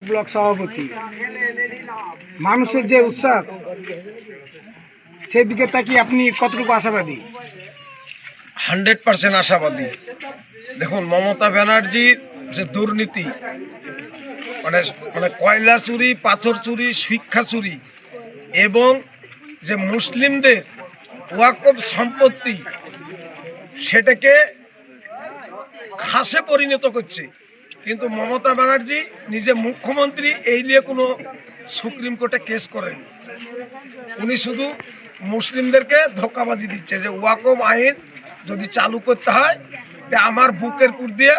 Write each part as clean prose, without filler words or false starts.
Block সভাপতি, মানুষের যে উৎসাহ সেই দিকে তাকিয়ে আপনি কতটুকু আশাবাদী? 100% আশাবাদী। দেখুন, মমতা ব্যানার্জির যে দুর্নীতি, মানে মানে কয়লা চুরি, পাথর চুরি, শিক্ষা চুরি এবং যে মুসলিমদের ওয়াকফ সম্পত্তি সেটাকে খাসে পরিণত করছে, কিন্তু মমতা ব্যানার্জি নিজে মুখ্যমন্ত্রী এই নিয়ে কোনো সুপ্রিম কোর্টে কেস করেন। উনি শুধু মুসলিমদেরকে ধোঁকাবাজি দিচ্ছে যে ওয়াকফ আইন যদি চালু করতে হয় তা আমার বুকের পুর দিয়ে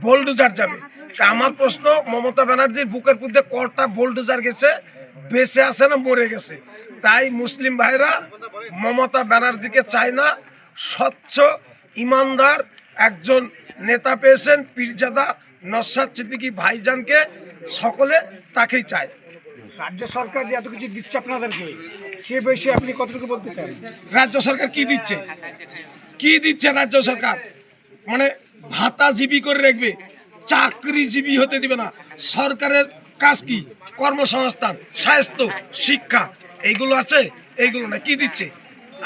বোলডোজার যাবে। তা আমার প্রশ্ন, মমতা ব্যানার্জির বুকের পুর দিয়ে কটা বোলডোজার গেছে? বেঁচে আছে না মরে গেছে? তাই মুসলিম ভাইরা মমতা ব্যানার্জিকে চায় না। স্বচ্ছ ইমানদার একজন নেতা পেয়েছেন পীরজাদা নওশাদ সিদ্দিকী ভাইজানকে, সকলে তাকেই চায়। রাজ্য সরকার যে এত কিছু দিচ্ছে আপনাদেরকে, সে বিষয়ে আপনি কতটুকু বলতে চান? রাজ্য সরকার কি দিচ্ছে? কি দিচ্ছে রাজ্য সরকার? মানে ভাতাজীবী করে রাখবে, চাকরিজীবী হতে দিবে না। সরকারের কাজ কি? কর্মসংস্থান, স্বাস্থ্য, শিক্ষা, এইগুলো আছে? এইগুলো না। কি দিচ্ছে?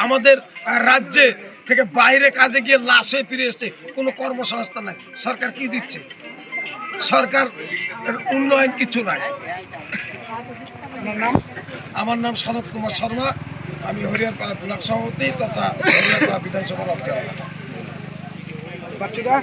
আমাদের রাজ্যে থেকে বাইরে কাজে গিয়ে লাশ হয়ে ফিরে এসছে, কোনো কর্মসংস্থান নাই। সরকার কি দিচ্ছে? সরকার উন্নয়ন কিছু নাই। আমার নাম শরৎ কুমার শর্মা, আমি হরিয়ারপাড়া ব্লক সভাপতি তথা হরিয়ারপাড়া বিধানসভার অবজারভার। বাচ্চারা